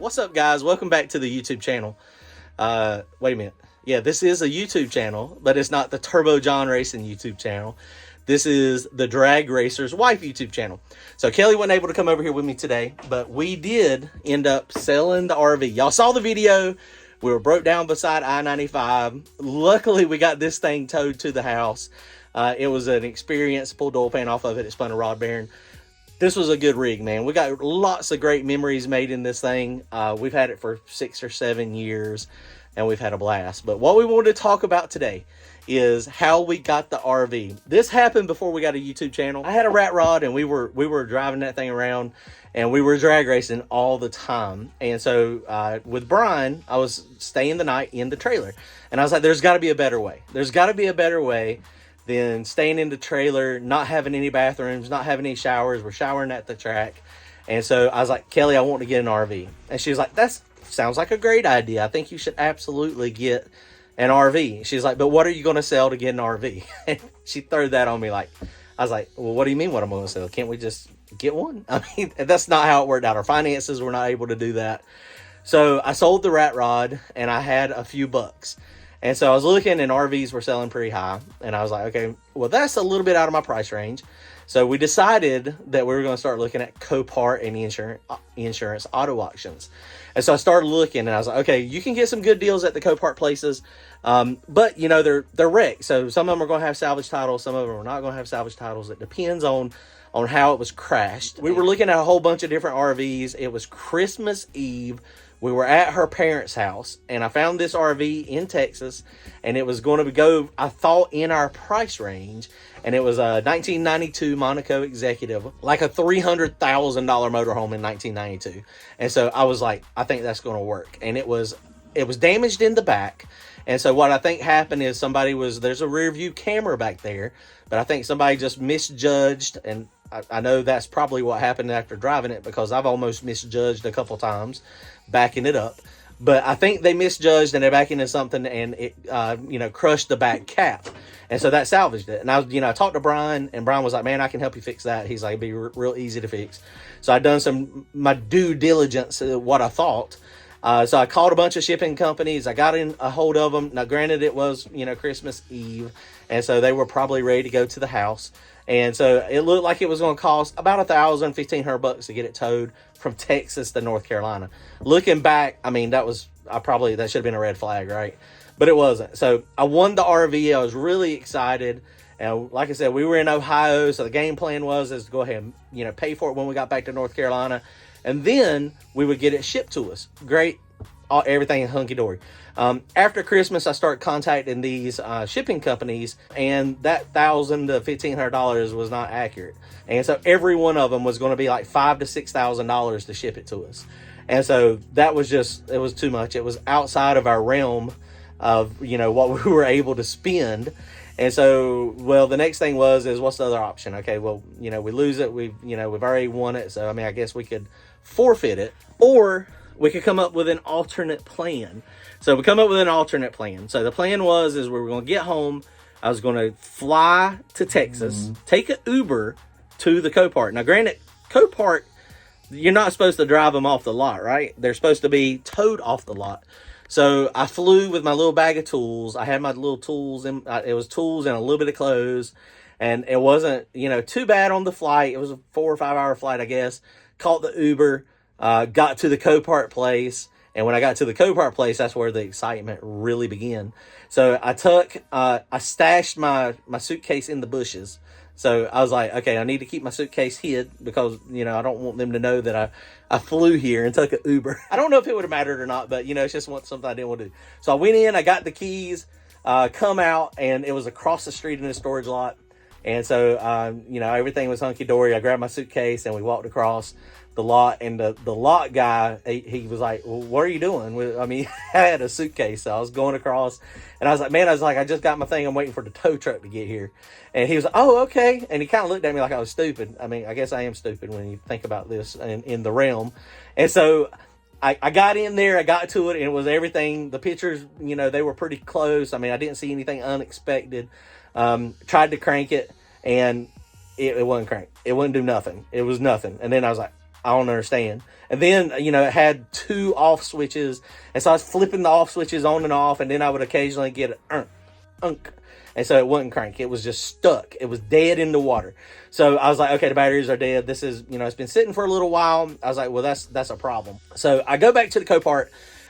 What's up, guys? Welcome back to the YouTube channel. Wait a minute. Yeah, this is a YouTube channel, but it's not the Turbo John Racing YouTube channel. This is the Drag Racer's Wife YouTube channel. So Kelly wasn't able to come over here with me today, but we did end up selling the RV. Y'all saw the video. We were broke down beside I-95. Luckily, we got this thing towed to the house. It was an experience. Pulled the oil pan off of it. It spun a rod bearing. This was a good rig, man. We got lots of great memories made in this thing. We've had it for 6 or 7 years, and we've had a blast. But what we wanted to talk about today is how we got the RV. This happened before we got a YouTube channel. I had a rat rod, and we were driving that thing around, and we were drag racing all the time. And so with Brian, I was staying the night in the trailer, and I was like, there's got to be a better way. There's got to be a better way than staying in the trailer, not having any bathrooms, not having any showers. We're showering at the track. And so I was like, Kelly, I want to get an RV. And she was like, that sounds like a great idea. I think you should absolutely get an RV. She's like, but what are you going to sell to get an RV? And she threw that on me. I was like, well, what do you mean what I'm going to sell? Can't we just get one? I mean, that's not how it worked out. Our finances were not able to do that. So I sold the rat rod, and I had a few bucks. And so I was looking, and RVs were selling pretty high. And I was like, okay, well, that's a little bit out of my price range. So we decided that we were going to start looking at Copart and insurance auto auctions. And so I started looking, and I was like, okay, you can get some good deals at the Copart places. But, you know, they're wrecked. So some of them are going to have salvage titles. Some of them are not going to have salvage titles. It depends on how it was crashed. We were looking at a whole bunch of different RVs. It was Christmas Eve. We were at her parents' house, and I found this RV in Texas, and it was going to go, I thought, in our price range, and it was a 1992 Monaco Executive, like a $300,000 motorhome in 1992. And so I was like, I think that's going to work. And it was damaged in the back. And so what I think happened is there's a rear view camera back there, but I think somebody just misjudged, and I know that's probably what happened after driving it, because I've almost misjudged a couple times backing it up. But I think they misjudged, and they backed into something, and it crushed the back cap. And so that salvaged it. And I talked to Brian, and Brian was like, man, I can help you fix that. He's like, it'd be real easy to fix. So I'd done my due diligence, what I thought. So I called a bunch of shipping companies. I got in a hold of them. Now, granted, it was, Christmas Eve, and so they were probably ready to go to the house. And so it looked like it was going to cost about $1,000, $1,500 to get it towed from Texas to North Carolina. Looking back, I mean, that should have been a red flag, right? But it wasn't. So I won the RV. I was really excited. And like I said, we were in Ohio, so the game plan is to go ahead and, pay for it when we got back to North Carolina. And then we would get it shipped to us. Great. Everything hunky-dory. After Christmas, I started contacting these shipping companies, and that $1,000 to $1,500 was not accurate. And so every one of them was going to be like $5,000 to $6,000 to ship it to us. And so that was it was too much. It was outside of our realm of, what we were able to spend. And so, well, the next thing is what's the other option? Okay, well, we lose it. We've already won it. So, I mean, I guess we could forfeit it, or we could come up with an alternate plan. So we come up with an alternate plan. So the plan is we were going to get home. I was going to fly to Texas, take an Uber to the Copart. Now, granted, Copart, you're not supposed to drive them off the lot, right? They're supposed to be towed off the lot. So I flew with my little bag of tools. I had my little tools, it was tools and a little bit of clothes. And it wasn't, too bad on the flight. It was a 4 or 5 hour flight, I guess. Caught the Uber, got to the Copart place. And when I got to the Copart place, that's where the excitement really began. So I stashed my suitcase in the bushes. So I was like, okay, I need to keep my suitcase hid, because, I don't want them to know that I flew here and took an Uber. I don't know if it would have mattered or not, but, it's just something I didn't want to do. So I went in, I got the keys, come out, and it was across the street in a storage lot. And so, everything was hunky-dory. I grabbed my suitcase, and we walked across the lot, and the lot guy, he was like, well, what are you doing? I mean, I had a suitcase, so I was going across, and I was like, I just got my thing. I'm waiting for the tow truck to get here. And he was like, oh, okay. And he kind of looked at me like I was stupid. I mean, I guess I am stupid when you think about this in the realm. And so I got in there, I got to it, and it was everything. The pictures, they were pretty close. I mean, I didn't see anything unexpected. Tried to crank it, and it wouldn't crank. It wouldn't do nothing. It was nothing. And then I was like, I don't understand. And then, you know, it had 2 off switches. And so I was flipping the off switches on and off. And then I would occasionally get an unk. And so it wouldn't crank. It was just stuck. It was dead in the water. So I was like, okay, the batteries are dead. This is, you know, it's been sitting for a little while. I was like, well, that's a problem. So I go back to the Copart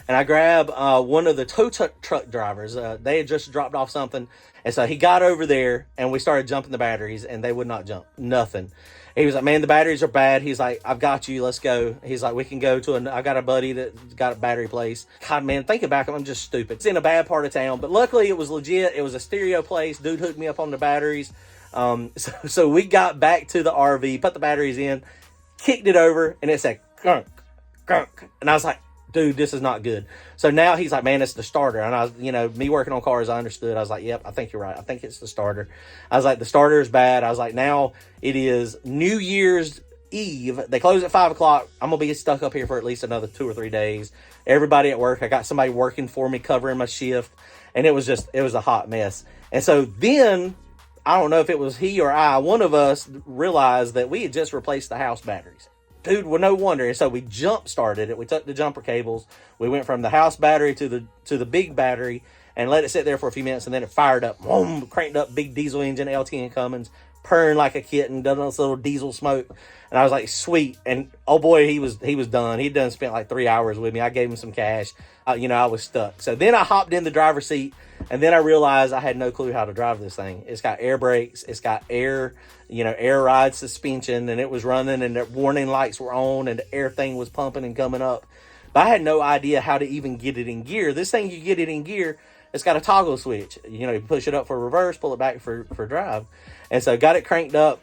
and I grab one of the tow truck drivers. They had just dropped off something. And so he got over there and we started jumping the batteries and they would not jump. Nothing. He was like, man, the batteries are bad. He's like, I've got you. Let's go. He's like, we can go to I got a buddy that got a battery place. God, man, thinking back, I'm just stupid. It's in a bad part of town, but luckily it was legit. It was a stereo place. Dude hooked me up on the batteries. So we got back to the RV, put the batteries in, kicked it over, and it said, gunk, gunk. And I was like, dude, this is not good. So now he's like, man, it's the starter. And I was, you know, me working on cars, I understood. I was like, yep, I think you're right. I think it's the starter. I was like, the starter is bad. I was like, now it is New Year's Eve. They close at 5 o'clock. I'm going to be stuck up here for at least another 2 or 3 days. Everybody at work, I got somebody working for me, covering my shift. And it was a hot mess. And so then, I don't know if it was he or I, one of us realized that we had just replaced the house batteries. Dude, well, no wonder. And so we jump started it. We took the jumper cables. We went from the house battery to the big battery and let it sit there for a few minutes. And then it fired up, boom, cranked up, big diesel engine, LTN Cummins, purring like a kitten, done this little diesel smoke. And I was like, sweet. And oh boy, he was done. He'd done spent like 3 hours with me. I gave him some cash. You know, I was stuck. So then I hopped in the driver's seat. And then I realized I had no clue how to drive this thing. It's got air brakes. It's got air ride suspension. And it was running and the warning lights were on and the air thing was pumping and coming up. But I had no idea how to even get it in gear. This thing, you get it in gear, it's got a toggle switch. You know, you push it up for reverse, pull it back for drive. And so got it cranked up,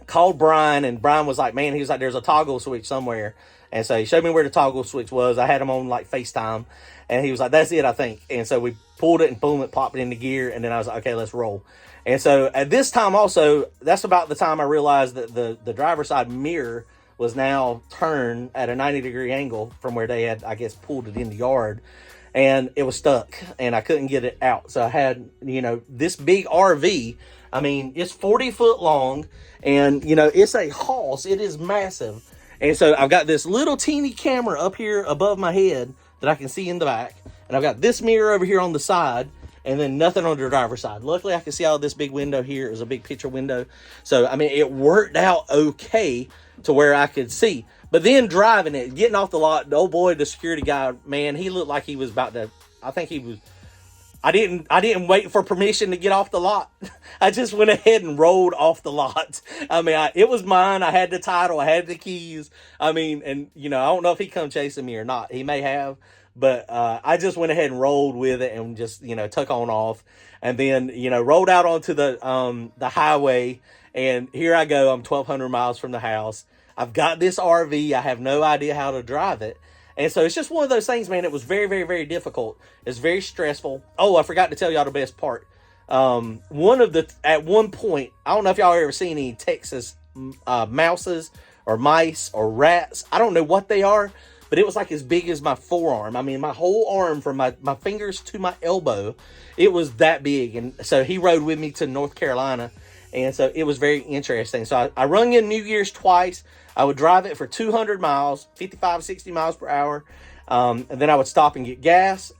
called Brian. And Brian was like, man, he was like, there's a toggle switch somewhere. And so he showed me where the toggle switch was. I had him on like FaceTime. And he was like, that's it, I think. And so we pulled it and boom, it popped it into gear. And then I was like, okay, let's roll. And so at this time also, that's about the time I realized that the driver's side mirror was now turned at a 90-degree angle from where they had, I guess, pulled it in the yard. And it was stuck and I couldn't get it out. So I had, you know, this big RV. I mean, it's 40 foot long and, you know, it's a hoss. It is massive. And so I've got this little teeny camera up here above my head that I can see in the back. And I've got this mirror over here on the side and then nothing on the driver's side. Luckily, I can see out this big window here. It was a big picture window. So, I mean, it worked out okay to where I could see. But then driving it, getting off the lot, the old boy, the security guy, man, he looked like he was about to, I think he was, I didn't wait for permission to get off the lot. I just went ahead and rolled off the lot. I mean, it was mine. I had the title. I had the keys. I mean, and, you know, I don't know if he come chasing me or not. He may have. But I just went ahead and rolled with it and just, you know, took on off. And then, you know, rolled out onto the highway. And here I go. I'm 1,200 miles from the house. I've got this RV. I have no idea how to drive it. And so it's just one of those things, man. It was very, very, very difficult. It's very stressful. Oh, I forgot to tell y'all the best part. At one point, I don't know if y'all ever seen any Texas mouses or mice or rats. I don't know what they are, but it was like as big as my forearm. I mean, my whole arm from my fingers to my elbow, it was that big. And so he rode with me to North Carolina. And so it was very interesting. So I rung in New Year's twice. I would drive it for 200 miles, 55, 60 miles per hour. And then I would stop and get gas,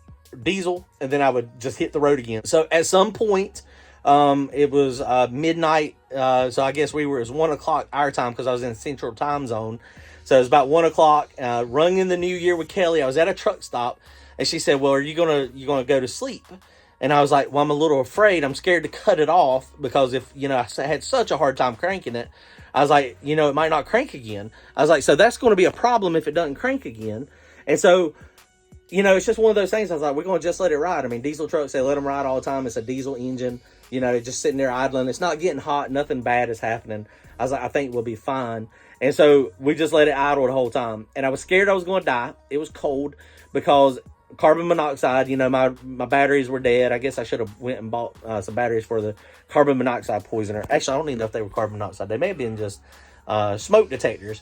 diesel, and then I would just hit the road again. So at some point, it was midnight. So I guess it was 1 o'clock our time because I was in Central Time Zone. So it was about 1 o'clock. Rung in the New Year with Kelly. I was at a truck stop, and she said, "Well, are you gonna go to sleep?" And I was like, "Well, I'm a little afraid. I'm scared to cut it off because if I had such a hard time cranking it, I was like, it might not crank again." I was like, "So that's going to be a problem if it doesn't crank again." And so, it's just one of those things. I was like, "We're going to just let it ride." I mean, diesel trucks, they let them ride all the time. It's a diesel engine. Just sitting there idling. It's not getting hot. Nothing bad is happening. I was like, "I think we'll be fine." And so we just let it idle the whole time. And I was scared I was going to die. It was cold because carbon monoxide, my batteries were dead. I guess I should have went and bought some batteries for the carbon monoxide poisoner. Actually, I don't even know if they were carbon monoxide. They may have been just smoke detectors.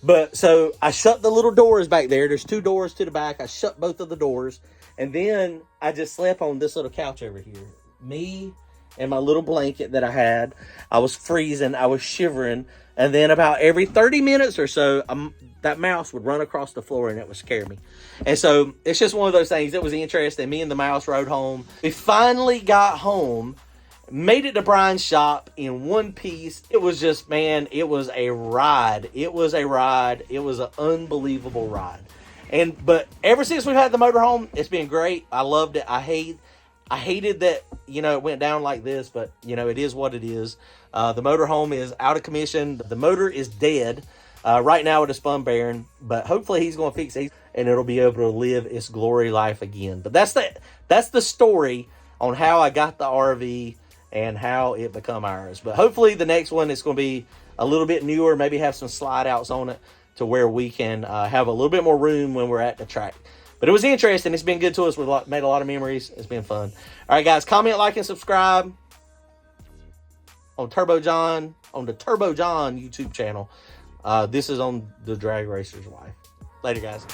But so I shut the little doors back there. There's 2 doors to the back. I shut both of the doors. And then I just slept on this little couch over here. Me and my little blanket that I had. I was freezing. I was shivering. And then about every 30 minutes or so, that mouse would run across the floor and it would scare me. And so it's just one of those things. It was interesting. Me and the mouse rode home. We finally got home, made it to Brian's shop in one piece. It was just, man, it was a ride. It was a ride. It was an unbelievable ride. But ever since we've had the motorhome, it's been great. I loved it. I hated that, it went down like this, but, it is what it is. The motorhome is out of commission. The motor is dead. Right now it is spun bearing, but hopefully he's going to fix it and it'll be able to live its glory life again. But that's the story on how I got the RV and how it become ours. But hopefully the next one is going to be a little bit newer, maybe have some slide outs on it to where we can have a little bit more room when we're at the track. But it was interesting. It's been good to us. We've made a lot of memories. It's been fun. All right, guys, comment, like, and subscribe on Turbo John, on the Turbo John YouTube channel. This is on the Drag Racer's Wife. Later, guys.